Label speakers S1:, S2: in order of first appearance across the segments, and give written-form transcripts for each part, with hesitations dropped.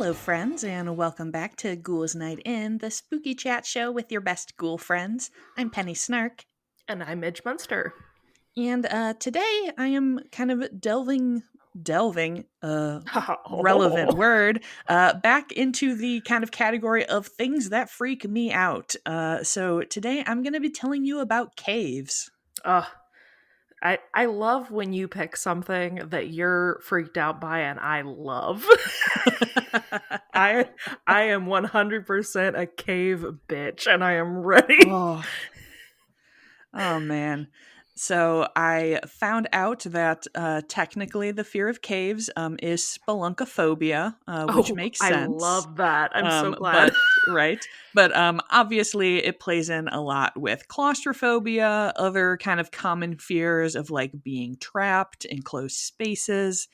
S1: Hello, friends, and welcome back to Ghouls Night In, the spooky chat show with your best ghoul friends. I'm Penny Snark,
S2: And I'm Midge Munster.
S1: and today I am kind of delving, relevant
S2: Oh,
S1: word, back into the kind of category of things that freak me out. So today I'm going to be telling you about caves.
S2: uh, I love when you pick something that you're freaked out by, and I love. I I am 100% a cave bitch, and I am ready.
S1: Oh, Oh man. So I found out that technically the fear of caves is speluncaphobia, which
S2: Oh,
S1: makes
S2: I
S1: sense.
S2: love that. I'm so glad.
S1: But right, but obviously it plays in a lot with claustrophobia, other kind of common fears of like being trapped in closed spaces,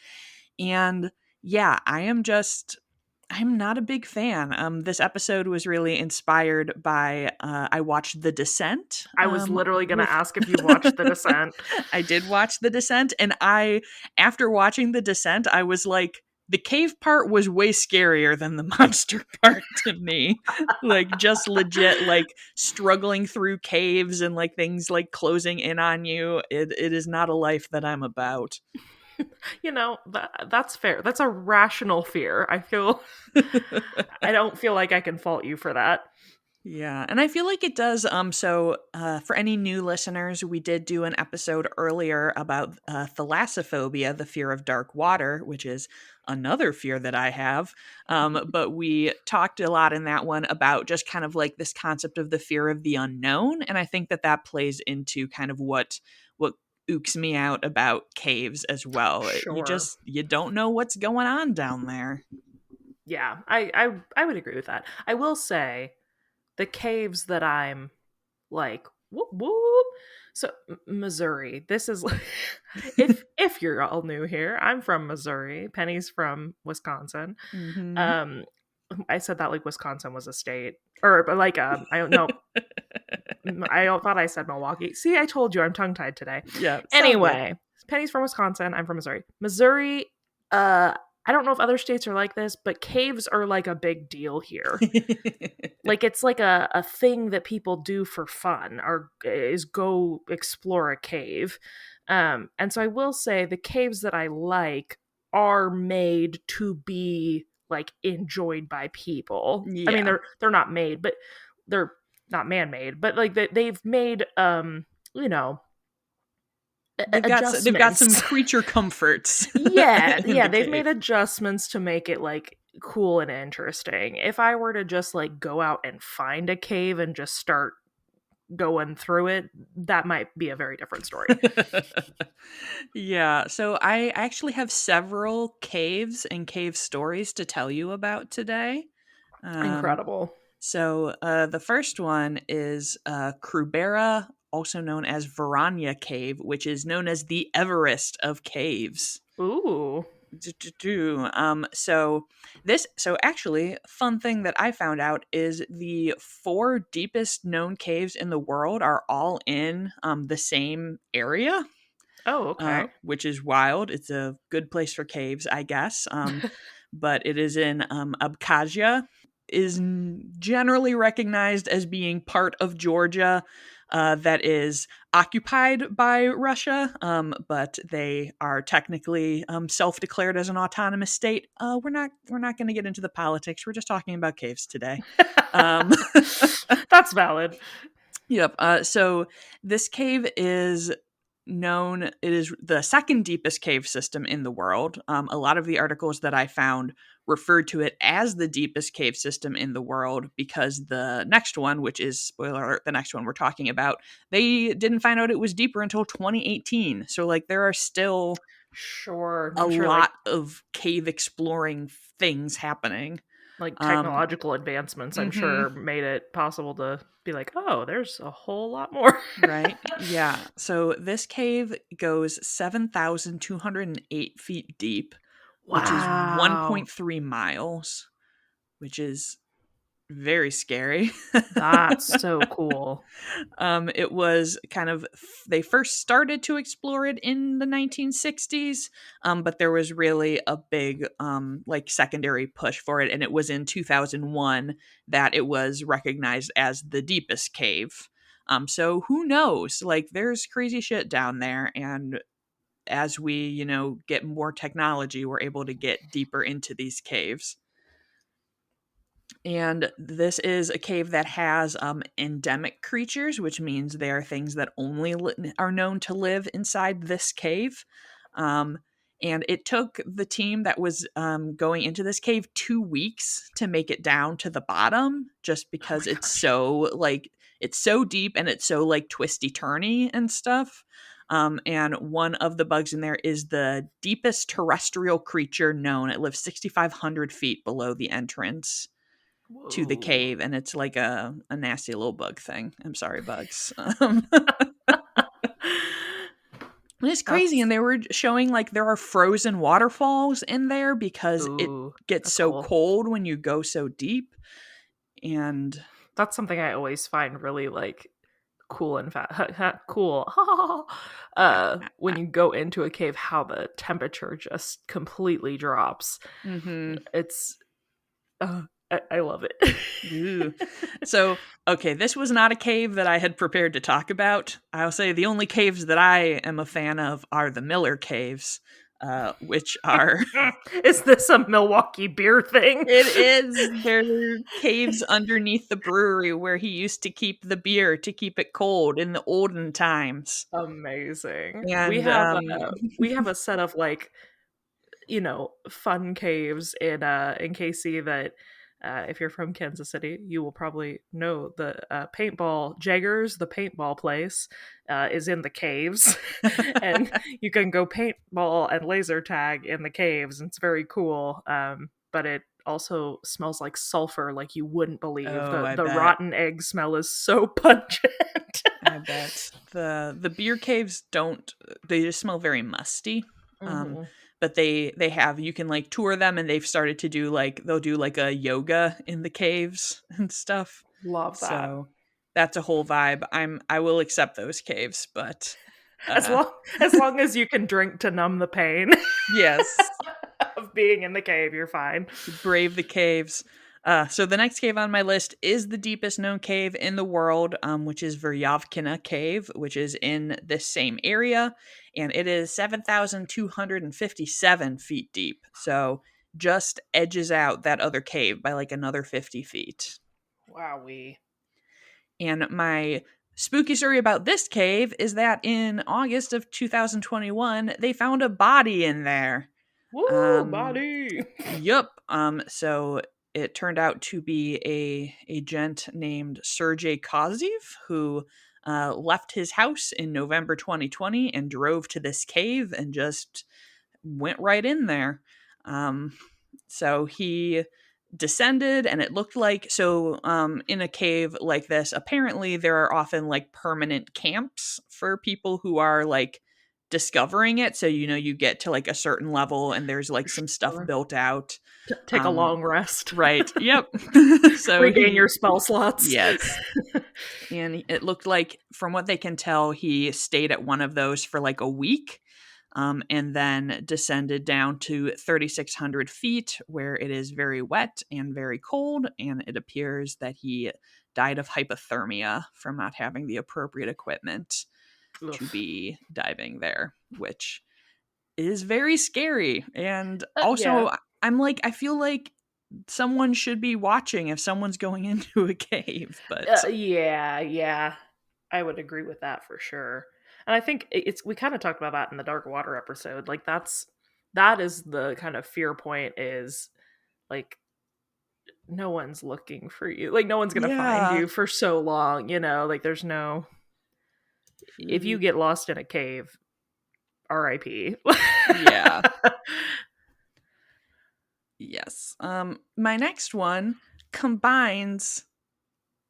S1: and yeah, I'm not a big fan. This episode was really inspired by I watched The Descent
S2: I was literally going to
S1: with
S2: ask if you've watched The Descent.
S1: I did watch The Descent, and after watching The Descent, I was like, the cave part was way scarier than the monster part to me. Like, just legit, like, struggling through caves and, like, things, like, closing in on you. It is not a life that I'm about.
S2: That's fair. That's a rational fear. I don't feel like I can fault you for that.
S1: Yeah, and I feel like it does. For any new listeners, we did do an episode earlier about thalassophobia, the fear of dark water, which is another fear that I have. But we talked a lot in that one about just kind of like this concept of the fear of the unknown, and I think that that plays into kind of what ooks me out about caves as well.
S2: Sure.
S1: You don't know what's going on down there.
S2: Yeah, I would agree with that. I will say the caves that I'm like whoop whoop. So Missouri. This is if you're all new here, I'm from Missouri. Penny's from Wisconsin.
S1: Hmm.
S2: Um, I said that like Wisconsin was a state, or but like I don't know. I thought I said Milwaukee. See, I told you I'm tongue tied today.
S1: Yeah, it's all good.
S2: Anyway, Penny's from Wisconsin. I'm from Missouri. Missouri. Uh, I don't know if other states are like this, but caves are like a big deal here. Like it's like a thing that people do for fun or is go explore a cave. And so I will say the caves that I like are made to be like enjoyed by people. I mean
S1: Yeah.
S2: they're not made, but they're not man-made, but like they've made you know
S1: They've got some
S2: adjustments.
S1: creature comforts in
S2: Yeah,
S1: the
S2: they've made
S1: cave.
S2: adjustments to make it like cool and interesting. If I were to just like go out and find a cave and just start going through it, that might be a very different story.
S1: Yeah, so I actually have several caves and cave stories to tell you about today. Um,
S2: Incredible.
S1: the first one is Krubera, also known as Varanya Cave, which is known as the Everest of caves.
S2: Ooh.
S1: So actually, fun thing that I found out is the four deepest known caves in the world are all in the same area,
S2: Oh, okay.
S1: which is wild. It's a good place for caves, I guess. But it is in Abkhazia, is generally recognized as being part of Georgia that is occupied by Russia, but they are technically self-declared as an autonomous state. We're not going to get into the politics. We're just talking about caves today. Um,
S2: That's valid.
S1: yep. So this cave is known. It is the second deepest cave system in the world. A lot of the articles that I found referred to it as the deepest cave system in the world because the next one, which is spoiler alert, the next one we're talking about, they didn't find out it was deeper until 2018. So like there are still
S2: Sure.
S1: a
S2: I'm sure like
S1: lot of cave exploring things happening. Um,
S2: technological advancements, I'm
S1: mhm.
S2: sure made it possible to be like, "Oh, there's a whole lot more."
S1: Right. Yeah. So this cave goes 7,208 feet deep, which is
S2: Wow.
S1: 1.3 miles, which is very scary.
S2: That's so cool.
S1: It was kind of, they first started to explore it in the 1960s, but there was really a big like secondary push for it, and it was in 2001 that it was recognized as the deepest cave. So who knows? Like, there's crazy shit down there, and as we, get more technology, we're able to get deeper into these caves. And this is a cave that has endemic creatures, which means they are things that only are known to live inside this cave. Um, and it took the team that was going into this cave 2 weeks to make it down to the bottom, just
S2: Oh my
S1: because it's
S2: gosh.
S1: so like it's so deep and it's so like twisty turny and stuff. And one of the bugs in there is the deepest terrestrial creature known. It lives 6,500 feet below the entrance to the
S2: Whoa.
S1: cave, and it's like a nasty little bug thing. I'm sorry, bugs. It's crazy, and
S2: That's
S1: they were showing like there are frozen waterfalls in there because it
S2: ooh,
S1: gets
S2: that's
S1: so
S2: cool.
S1: cold when you go so deep. And
S2: That's something I always find really like cool and cool. When you go into a cave, how the temperature just completely drops.
S1: mm-hmm.
S2: It's I love it.
S1: Ooh. So, okay, this was not a cave that I had prepared to talk about. I'll say the only caves that I am a fan of are the Miller Caves, which are
S2: Is this a Milwaukee beer thing?
S1: it is. There are caves underneath the brewery where he used to keep the beer to keep it cold in the olden times.
S2: Amazing.
S1: And
S2: We have a set of like, fun caves in KC that if you're from Kansas City, you will probably know the paintball Jaggers, the paintball place, is in the caves, and you can go paintball and laser tag in the caves. And it's very cool, but it also smells like sulfur, like you wouldn't believe.
S1: oh, I
S2: The
S1: bet.
S2: rotten egg smell is so pungent.
S1: I bet the beer caves don't. They just smell very musty. Um,
S2: Hmm.
S1: but they have, you can like tour them, and they've started to do like, they'll do like a yoga in the caves and stuff.
S2: Love that.
S1: So that's a whole vibe. I will accept those caves, but
S2: As
S1: uh
S2: long as long as you can drink to numb the pain
S1: yes,
S2: of being in the cave, you're fine.
S1: brave the caves. So the next cave on my list is the deepest known cave in the world, which is Veryovkina Cave, which is in this same area, and it is 7,257 feet deep. So just edges out that other cave by like another 50 feet.
S2: Wowee.
S1: And my spooky story about this cave is that in August of 2021, they found a body in there.
S2: Woo,
S1: Um,
S2: body.
S1: Yup. So it turned out to be a gent named Sergei Kozyev who left his house in November 2020 and drove to this cave and just went right in there. So he descended, and it looked like, so in a cave like this, apparently there are often like permanent camps for people who are like discovering it. So you get to like a certain level and there's like some stuff
S2: Sure.
S1: built out.
S2: Take a long rest.
S1: Right. Yep. So
S2: Regain
S1: he
S2: your spell slots.
S1: yes. And it looked like, from what they can tell, he stayed at one of those for like a week, and then descended down to 3,600 feet, where it is very wet and very cold. And it appears that he died of hypothermia from not having the appropriate equipment to
S2: Oof.
S1: be diving there, which is very scary. And
S2: Yeah.
S1: also, I'm like, I feel like someone should be watching if someone's going into a cave, but
S2: Yeah, yeah. I would agree with that for sure. And I think it's we kind of talked about that in the dark water episode. Like that is the kind of fear point, is like no one's looking for you. Like no one's going to find
S1: yeah.
S2: you for so long, like there's no, if you get lost in a cave, RIP.
S1: Yeah. Yes. My next one combines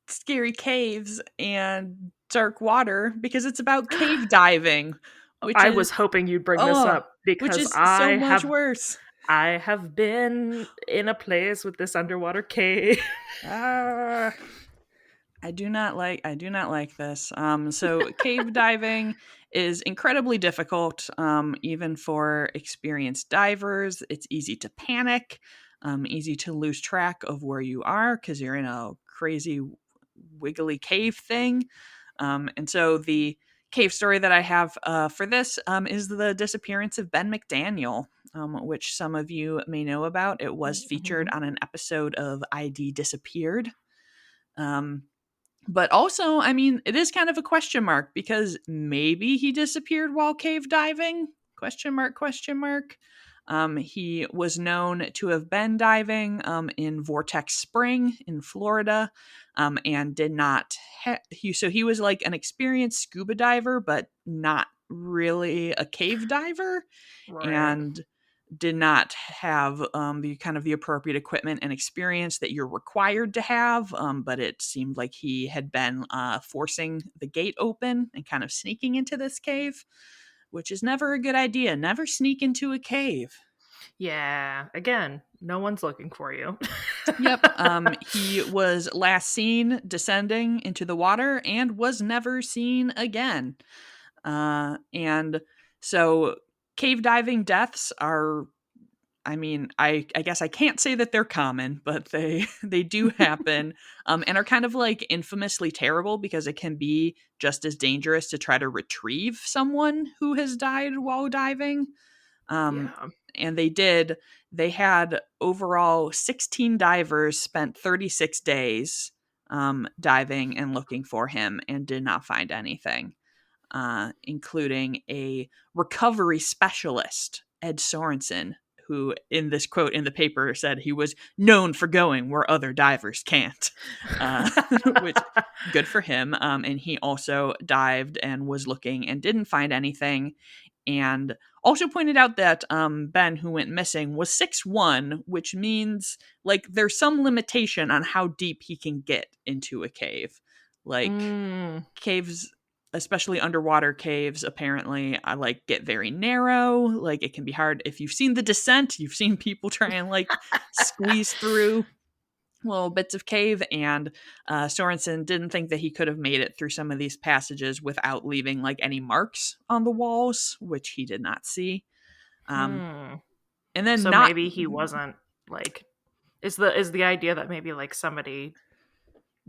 S1: scary caves and dark water because it's about cave diving, which
S2: I
S1: is
S2: was hoping you'd bring this
S1: oh,
S2: up
S1: which
S2: because
S1: is so much worse.
S2: I have been in a place with this underwater cave.
S1: Ah, I do not like this. So cave diving is incredibly difficult, even for experienced divers. It's easy to panic, easy to lose track of where you are because you're in a crazy wiggly cave thing. And so the cave story that I have for this is the disappearance of Ben McDaniel, which some of you may know about. It was featured
S2: Mhm.
S1: on an episode of ID Disappeared. Um, but also, I mean, it is kind of a question mark because maybe he disappeared while cave diving? Question mark, question mark. He was known to have been diving in Vortex Spring in Florida, and did not. So he was like an experienced scuba diver, but not really a cave diver,
S2: Right.
S1: and did not have the kind of the appropriate equipment and experience that you're required to have. But it seemed like he had been forcing the gate open and kind of sneaking into this cave, which is never a good idea. Never sneak into a cave.
S2: Yeah. Again, no one's looking for you.
S1: Yep. He was last seen descending into the water and was never seen again. And so cave diving deaths are, I mean, I guess I can't say that they're common, but they they do happen, and are kind of like infamously terrible because it can be just as dangerous to try to retrieve someone who has died while diving. Um,
S2: Yeah.
S1: and they did. They had overall 16 divers spent 36 days diving and looking for him and did not find anything, including a recovery specialist, Ed Sorensen, who, in this quote in the paper, said he was known for going where other divers can't, uh, which good for him. And he also dived and was looking and didn't find anything. And also pointed out that Ben, who went missing, was 6'1", which means like there's some limitation on how deep he can get into a cave. Like
S2: Mm.
S1: caves, especially underwater caves, apparently I like get very narrow. Like it can be hard. If you've seen The Descent, you've seen people try and like squeeze through little bits of cave, and Sorensen didn't think that he could have made it through some of these passages without leaving like any marks on the walls, which he did not see. um,
S2: Hmm.
S1: and then
S2: So
S1: not
S2: maybe he wasn't like is the idea that maybe like somebody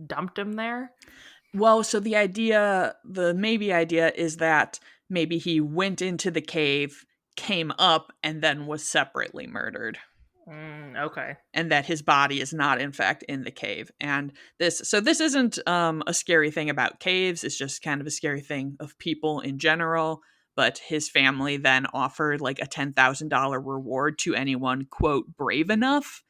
S2: dumped him there?
S1: well, so the maybe idea is that maybe he went into the cave, came up, and then was separately murdered,
S2: Okay.
S1: and that his body is not in fact in the cave. And this isn't a scary thing about caves, it's just kind of a scary thing of people in general. But his family then offered like a $10,000 reward to anyone, quote, brave enough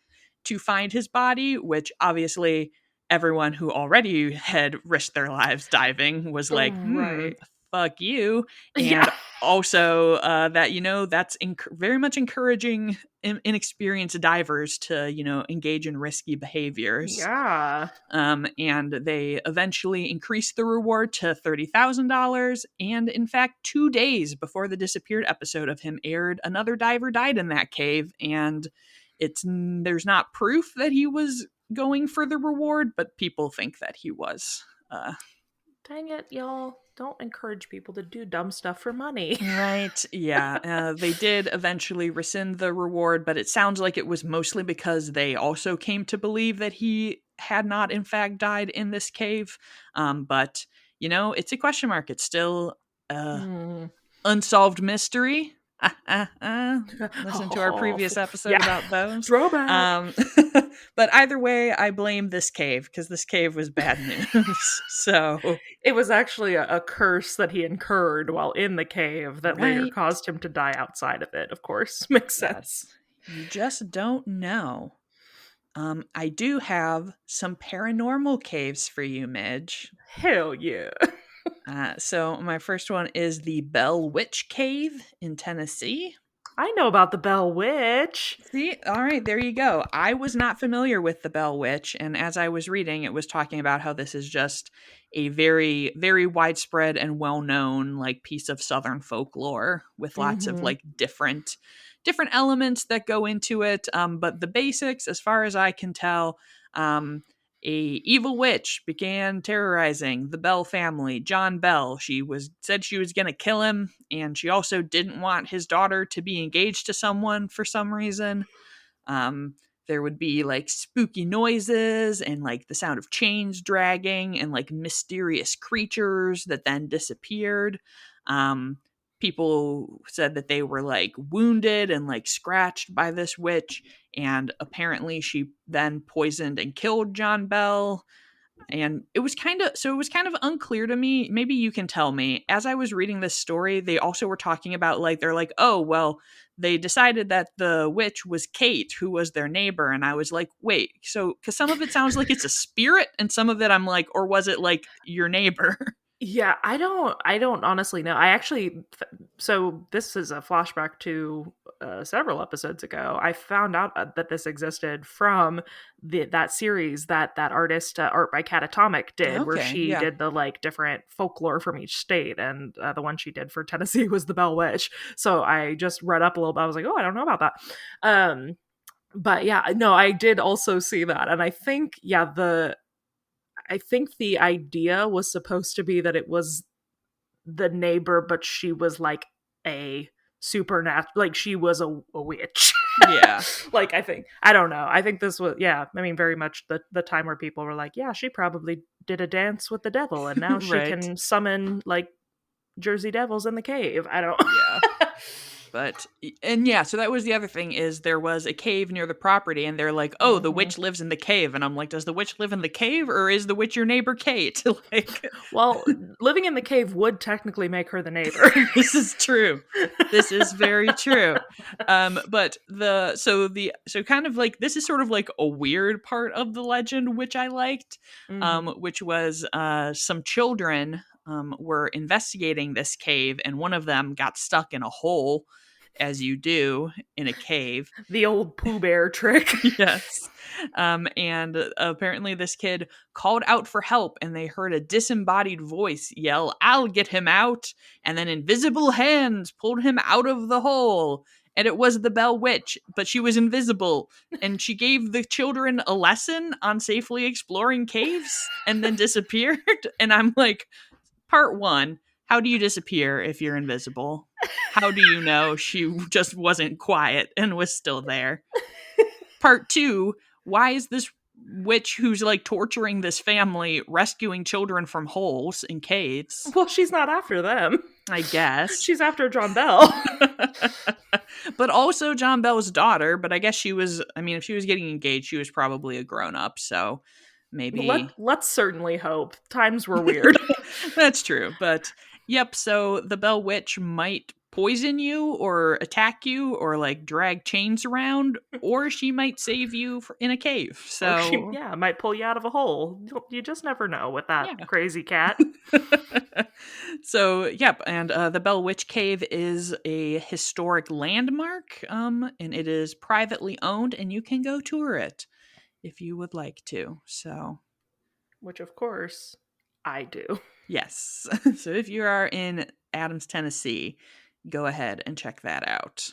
S1: to find his body, which obviously everyone who already had risked their lives diving was like,
S2: Right.
S1: fuck you.
S2: Yeah.
S1: And also that, that's very much encouraging inexperienced divers to, engage in risky behaviors.
S2: Yeah.
S1: And they eventually increased the reward to $30,000. And in fact, 2 days before the disappeared episode of him aired, another diver died in that cave. And there's not proof that he was going for the reward, but people think that he was.
S2: Dang it, y'all. Don't encourage people to do dumb stuff for money.
S1: Right. Yeah. They did eventually rescind the reward, but it sounds like it was mostly because they also came to believe that he had not, in fact, died in this cave. But, it's a question mark. It's still
S2: Hmm.
S1: unsolved mystery. Listen to our
S2: Oh,
S1: previous episode
S2: yeah.
S1: about those.
S2: Throwback.
S1: Um, but either way, I blame this cave because this cave was bad news. So,
S2: It was actually a curse that he incurred while in the cave that later
S1: right.
S2: caused him to die outside of it, of course. Makes sense.
S1: Yes. You just don't know. I do have some paranormal caves for you, Midge.
S2: Hell yeah.
S1: So my first one is the Bell Witch Cave in Tennessee.
S2: I know about the Bell Witch.
S1: See, all right, there you go. I was not familiar with the Bell Witch, and as I was reading, it was talking about how this is just a very, very widespread and well-known like piece of Southern folklore with lots of
S2: Mm-hmm.
S1: like different different elements that go into it. But the basics, as far as I can tell, a evil witch began terrorizing the Bell family. John Bell. Said she was going to kill him, and she also didn't want his daughter to be engaged to someone for some reason. Um, there would be like spooky noises and like the sound of chains dragging and like mysterious creatures that then disappeared. Um, People said that they were like wounded and like scratched by this witch, and apparently she then poisoned and killed John Bell. And it was kind of unclear to me. Maybe you can tell me. As I was reading this story, they also were talking about like they're like, oh well, they decided that the witch was Kate, who was their neighbor. And I was like, wait, so because some of it sounds like it's a spirit, and some of it I'm like, or was it like your neighbor?
S2: Yeah, I don't honestly know. I actually so this is a flashback to several episodes ago. I found out that this existed from that series that artist Art by Catatomic did, where
S1: Okay,
S2: she
S1: yeah.
S2: did the like different folklore from each state, and the one she did for Tennessee was the Bell Witch. So I just read up a little bit. I was like, oh, I don't know about that. But yeah, no, I did also see that, and I think the idea was supposed to be that it was the neighbor, but she was like a supernatural, like she was a witch.
S1: Yeah.
S2: Like I don't know. I think this was, yeah. I mean, very much the time where people were like, yeah, she probably did a dance with the devil, and now she
S1: Right.
S2: can summon like Jersey devils in the cave. I don't.
S1: Yeah. But and yeah, so that was the other thing, is there was a cave near the property, and they're like, oh, the
S2: Mhm.
S1: witch lives in the cave. And I'm like, does the witch live in the cave, or is the witch your neighbor Kate? Like,
S2: Well, living in the cave would technically make her the neighbor.
S1: this is true. This is very true. But so kind of like this is sort of like a weird part of the legend, which I liked,
S2: Mhm.
S1: which was some children were investigating this cave, and one of them got stuck in a hole, as you do in a cave.
S2: The old Pooh Bear trick.
S1: Yes. And apparently, this kid called out for help, and they heard a disembodied voice yell, I'll get him out. And then invisible hands pulled him out of the hole. And it was the Bell Witch, but she was invisible. And she gave the children a lesson on safely exploring caves and then disappeared. And I'm like, part one, how do you disappear if you're invisible? How do you know she just wasn't quiet and was still there? Part two, why is this witch who's like torturing this family rescuing children from holes in caves?
S2: Well, she's not after them.
S1: I guess.
S2: She's after John Bell.
S1: But also John Bell's daughter. But I guess if she was getting engaged, she was probably a grown up. So maybe.
S2: Let's certainly hope. Times were weird.
S1: That's true. But yep, so the Bell Witch might poison you or attack you or like drag chains around, or she might save you in a cave.
S2: Or she,
S1: So
S2: yeah, might pull you out of a hole. You just never know with that
S1: yeah.
S2: crazy cat.
S1: So yep, and the Bell Witch Cave is a historic landmark, and it is privately owned, and you can go tour it if you would like to. So
S2: Which, of course, I do.
S1: yes. So if you are in Adams, Tennessee, go ahead and check that out.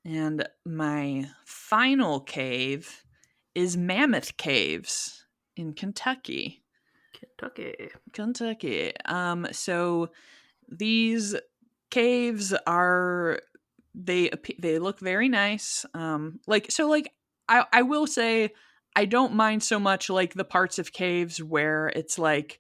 S1: And my final cave is Mammoth Caves in Kentucky. Kentucky. So these caves are they look very nice. I will say I don't mind so much like the parts of caves where it's like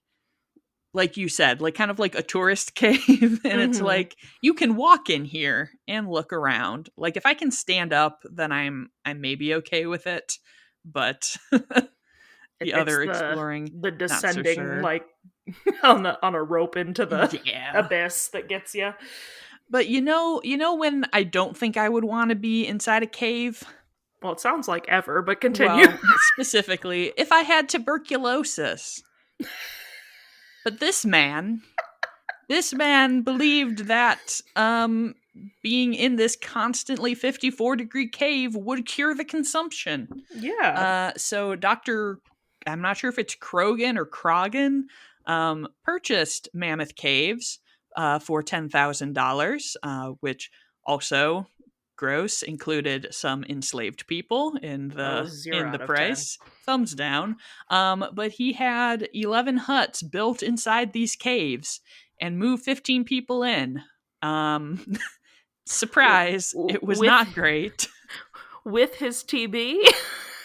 S1: you said, like kind of like a tourist cave, and it's
S2: Mm-hmm.
S1: like you can walk in here and look around. Like if I can stand up, then I'm maybe okay with it. But the
S2: It's
S1: other
S2: the
S1: exploring, not so
S2: descending
S1: sure.
S2: like on a rope into the
S1: Yeah.
S2: abyss that gets you.
S1: But you know when I don't think I would want to be inside a cave?
S2: Well, it sounds like ever, but continue.
S1: Well, specifically, if I had tuberculosis. But this man believed that being in this constantly 54-degree cave would cure the consumption.
S2: Yeah.
S1: So I'm not sure if it's Krogan or Krogan, purchased Mammoth Caves for $10,000, which Also, gross, included some enslaved people in
S2: Oh,
S1: the
S2: 0 out of 10.
S1: price. Thumbs down. But he had 11 huts built inside these caves and moved 15 people in. Um, surprise, it was
S2: With
S1: not great.
S2: with his TB?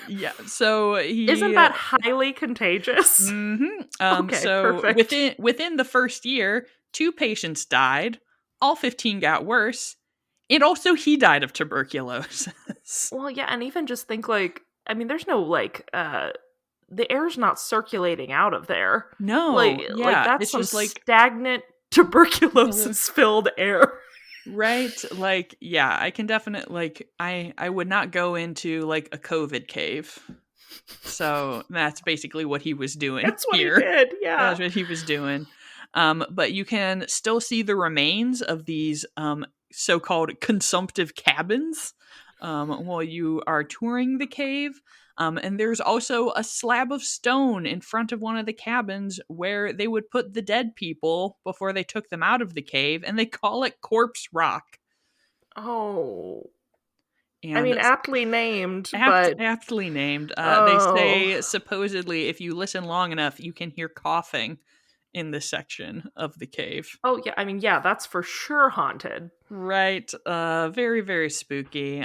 S1: Yeah, so
S2: Isn't
S1: he
S2: that highly contagious? Okay,
S1: so
S2: perfect.
S1: within the first year, 2 patients died, all 15 got worse, and also he died of tuberculosis.
S2: Well, yeah, and even just think like, I mean, there's no like the air's not circulating out of there.
S1: No,
S2: Like
S1: yeah,
S2: that's
S1: it's
S2: some
S1: just like
S2: stagnant tuberculosis filled air.
S1: right, like yeah, I can definitely like I would not go into like a COVID cave. So that's basically what he was doing
S2: That's what he
S1: here.
S2: did. Yeah.
S1: That's what he was doing. But you can still see the remains of these so-called consumptive cabins while you are touring the cave. And there's also a slab of stone in front of one of the cabins where they would put the dead people before they took them out of the cave, and they call it Corpse Rock.
S2: Oh. I
S1: And
S2: mean, aptly named, but
S1: aptly named. They
S2: oh.
S1: say supposedly if you listen long enough, you can hear coughing in this section of the cave.
S2: Oh yeah, I mean, yeah, that's for sure haunted.
S1: Right. Very, very spooky.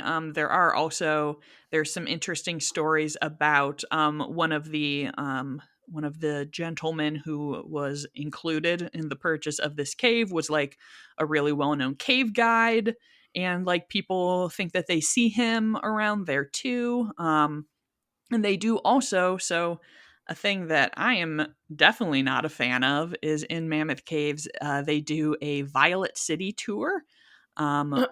S1: There's some interesting stories about one of the gentlemen who was included in the purchase of this cave was like a really well-known cave guide, and like people think that they see him around there too. And they do also, so a thing that I am definitely not a fan of is in Mammoth Caves, they do a Violet City tour,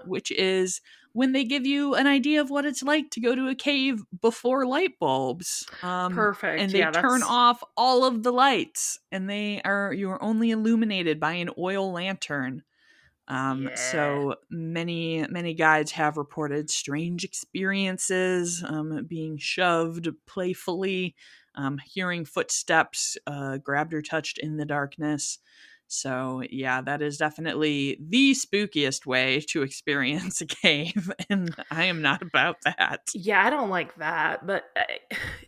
S1: which is when they give you an idea of what it's like to go to a cave before light bulbs. And
S2: Perfect.
S1: they
S2: Yeah,
S1: turn
S2: that's
S1: off all of the lights, and you are only illuminated by an oil lantern.
S2: yeah.
S1: So many guides have reported strange experiences, being shoved playfully, hearing footsteps grabbed or touched in the darkness. So yeah, that is definitely the spookiest way to experience a cave, and I am not about that.
S2: Yeah, I don't like that, but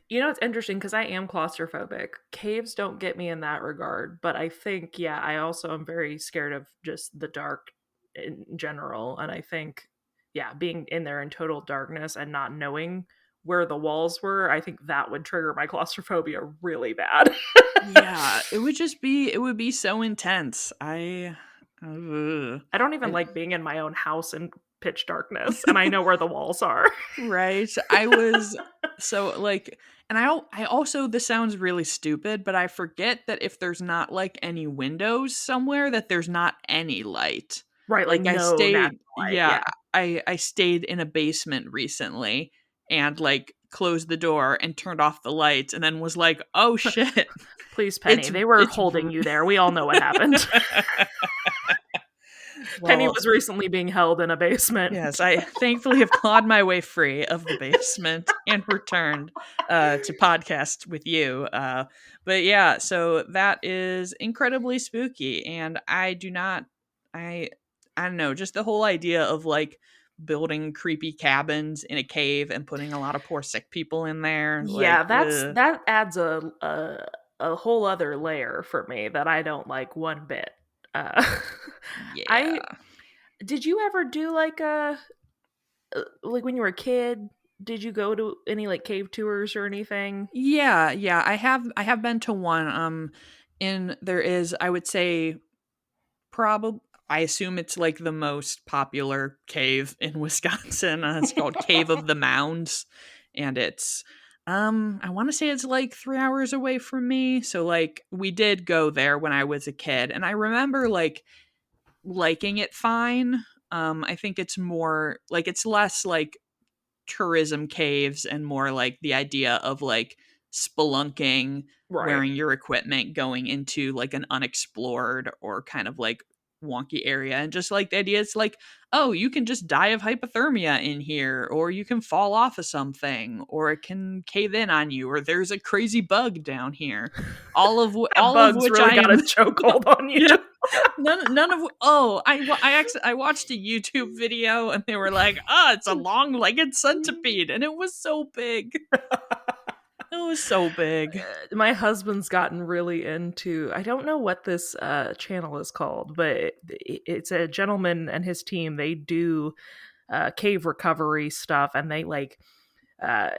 S2: you know it's interesting because I am claustrophobic. Caves don't get me in that regard, but I think yeah, I also am very scared of just the dark in general, and I think yeah, being in there in total darkness and not knowing where the walls were, I think that would trigger my claustrophobia really bad.
S1: Yeah, it would be so intense. Ugh.
S2: I don't even
S1: I
S2: like being in my own house in pitch darkness, and I know where the walls are.
S1: Right. I was so like, and I also, this sounds really stupid, but I forget that if there's not like any windows somewhere, that there's not any light.
S2: Right, like
S1: Like
S2: no natural light.
S1: yeah,
S2: Yeah.
S1: I stayed in a basement recently and like closed the door and turned off the lights and then was like, "Oh shit.
S2: Please, Penny.
S1: It's
S2: They were
S1: it's
S2: holding you there. We all know what happened. Penny
S1: well,
S2: was recently being held in a basement.
S1: yes, I thankfully have clawed my way free of the basement and returned to podcast with you. But yeah, so that is incredibly spooky, and I, I don't know, just the whole idea of like building creepy cabins in a cave and putting a lot of poor sick people in there, like,
S2: Yeah,
S1: ugh.
S2: that adds a whole other layer for me that I don't like one bit. Uh, I
S1: Yeah.
S2: did you ever do like a like when you were a kid? Did you go to any like cave tours or anything?
S1: Yeah, yeah, I have been to one. In there is, I would say, probably, I assume it's like the most popular cave in Wisconsin. It's called Cave of the Mounds, and it's I want to say it's like 3 hours away from me. So like we did go there when I was a kid, and I remember like liking it fine. I think it's more like it's less like tourism caves and more like the idea of like spelunking,
S2: Right.
S1: wearing your equipment, going into like an unexplored or kind of like wonky area, and just like the idea it's like, oh, you can just die of hypothermia in here, or you can fall off of something, or it can cave in on you, or there's a crazy bug down here,
S2: That
S1: all of
S2: bug's
S1: which
S2: really
S1: I
S2: got a
S1: am
S2: chokehold on you.
S1: yeah, None of. Oh, I watched a YouTube video and they were like, it's a long-legged centipede, and it was so big. It was so big.
S2: My husband's gotten really into, I don't know what this channel is called, but it's a gentleman and his team. They do cave recovery stuff, and they like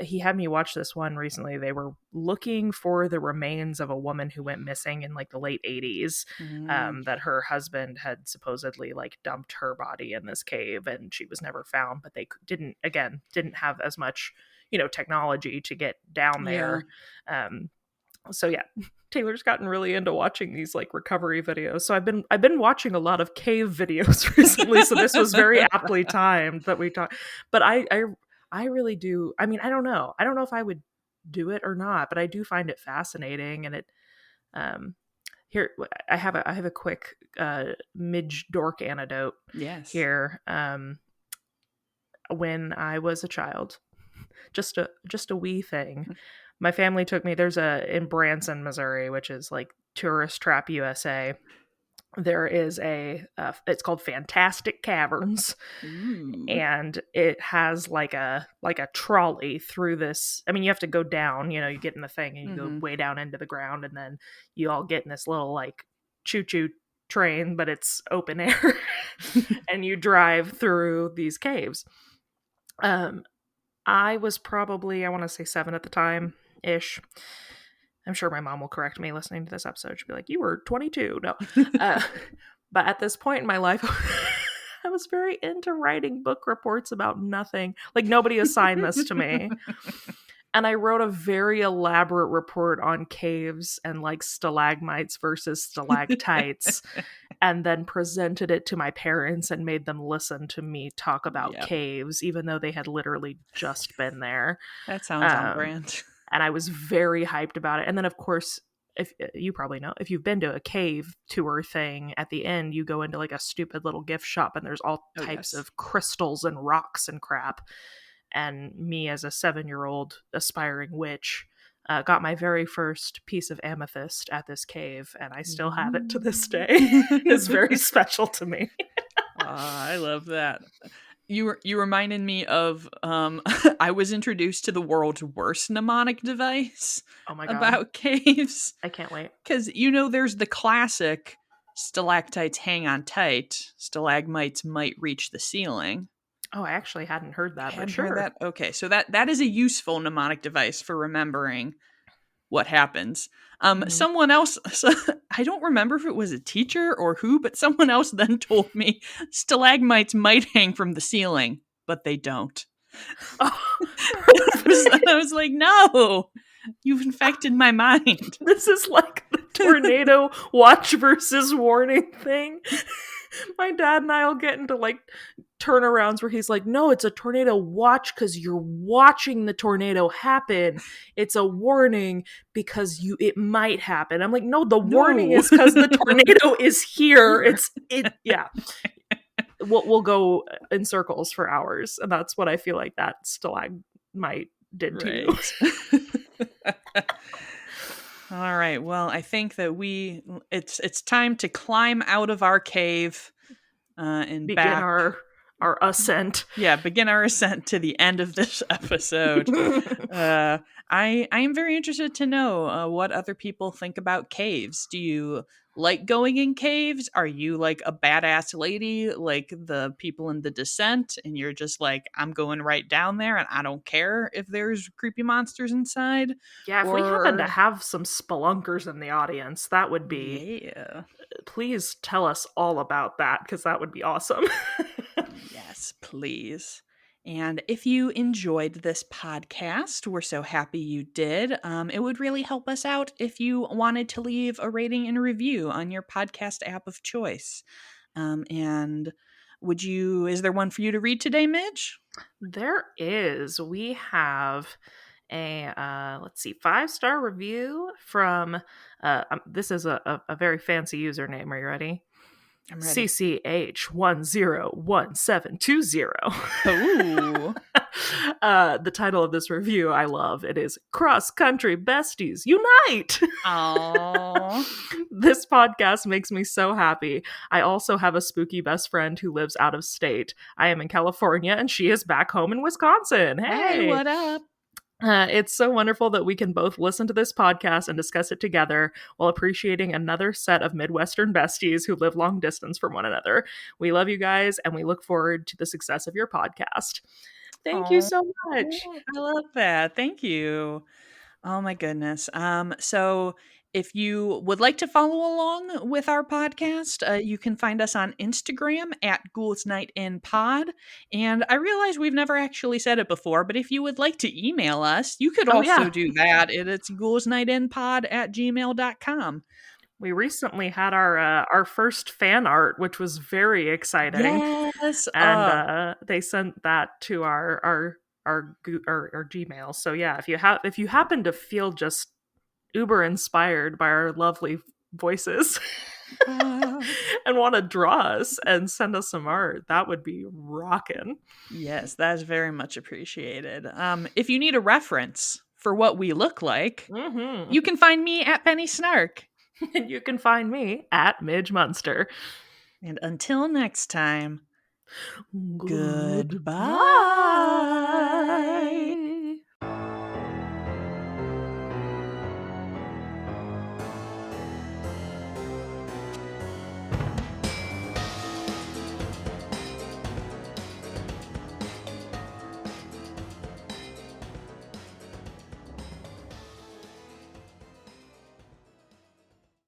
S2: he had me watch this one recently. They were looking for the remains of a woman who went missing in like the late 80s, that her husband had supposedly like dumped her body in this cave and she was never found, but they didn't have as much, technology to get down there. So yeah, Taylor's gotten really into watching these like recovery videos. So I've been watching a lot of cave videos recently. So this was very aptly timed that we talked. But I really do. I mean, I don't know. I don't know if I would do it or not, but I do find it fascinating. And it here I have a quick Midge dork anecdote.
S1: Yes.
S2: Here, when I was a child, just a wee thing. My family took me. There's in Branson, Missouri, which is like Tourist Trap USA. There is it's called Fantastic Caverns.
S1: Ooh.
S2: And it has like a trolley through this. I mean, you have to go down, you get in the thing and you go way down into the ground, and then you all get in this little like choo-choo train, but it's open air, and you drive through these caves. I was probably, I want to say 7 at the time ish. I'm sure my mom will correct me listening to this episode. She'll be like, you were 22. No. But at this point in my life, I was very into writing book reports about nothing. Like, nobody assigned this to me. And I wrote a very elaborate report on caves and like stalagmites versus stalactites, and then presented it to my parents and made them listen to me talk about caves, even though they had literally just been there.
S1: That sounds on brand.
S2: And I was very hyped about it. And then, of course, if you probably know, if you've been to a cave tour thing, at the end, you go into like a stupid little gift shop and there's all types of crystals and rocks and crap. And me as a 7-year-old aspiring witch got my very first piece of amethyst at this cave. And I still have it to this day. It's very special to me.
S1: I love that. You reminded me of I was introduced to the world's worst mnemonic device.
S2: Oh my God.
S1: About caves.
S2: I can't wait.
S1: Because there's the classic stalactites hang on tight, stalagmites might reach the ceiling.
S2: Oh, I actually hadn't heard that, but
S1: sure. Heard that? Okay, so that is a useful mnemonic device for remembering what happens. Someone else, I don't remember if it was a teacher or who, but someone else then told me stalagmites might hang from the ceiling, but they don't. Oh. I was like, no, you've infected my mind.
S2: This is like the tornado watch versus warning thing. My dad and I will get into like turnarounds where he's like, no, it's a tornado watch because you're watching the tornado happen. It's a warning because it might happen. I'm like, no, the warning is because the tornado is here. Yeah. We'll go in circles for hours, and that's what I feel like that stalagmite did to you.
S1: All right. Well, I think that it's time to climb out of our cave and
S2: begin our ascent.
S1: Yeah, begin our ascent to the end of this episode. I am very interested to know what other people think about caves. Do you like going in caves? Are you like a badass lady like the people in The Descent, and you're just like, I'm going right down there and I don't care if there's creepy monsters inside?
S2: Yeah, if we happen to have some spelunkers in the audience, that would be...
S1: Yeah.
S2: Please tell us all about that, because that would be awesome.
S1: Yes, please. And if you enjoyed this podcast, we're so happy you did. It would really help us out if you wanted to leave a rating and review on your podcast app of choice. And is there one for you to read today, Midge?
S2: There is. We have a 5-star review from this is a very fancy username. Are you ready?
S1: I'm ready.
S2: CCH101720.
S1: Ooh.
S2: The title of this review I love. It is Cross Country Besties Unite.
S1: Aww.
S2: This podcast makes me so happy. I also have a spooky best friend who lives out of state. I am in California and she is back home in Wisconsin.
S1: Hey,
S2: Hey!
S1: what up?
S2: It's so wonderful that we can both listen to this podcast and discuss it together while appreciating another set of Midwestern besties who live long distance from one another. We love you guys and we look forward to the success of your podcast. Thank you
S1: Oh,
S2: so much.
S1: I love that. Thank you. Oh my goodness. So if you would like to follow along with our podcast, you can find us on Instagram at Ghouls Night in Pod. And I realize we've never actually said it before, but if you would like to email us, you could
S2: Oh,
S1: also
S2: yeah.
S1: do that. It's ghoulsnightinpod@gmail.com.
S2: We recently had our first fan art, which was very exciting.
S1: Yes.
S2: And they sent that to our Gmail. So yeah, if you happen to feel just uber inspired by our lovely voices and want to draw us and send us some art, that would be rockin'.
S1: Yes, that is very much appreciated. If you need a reference for what we look like, you can find me at Penny Snark.
S2: And you can find me at Midge Munster.
S1: And until next time, goodbye.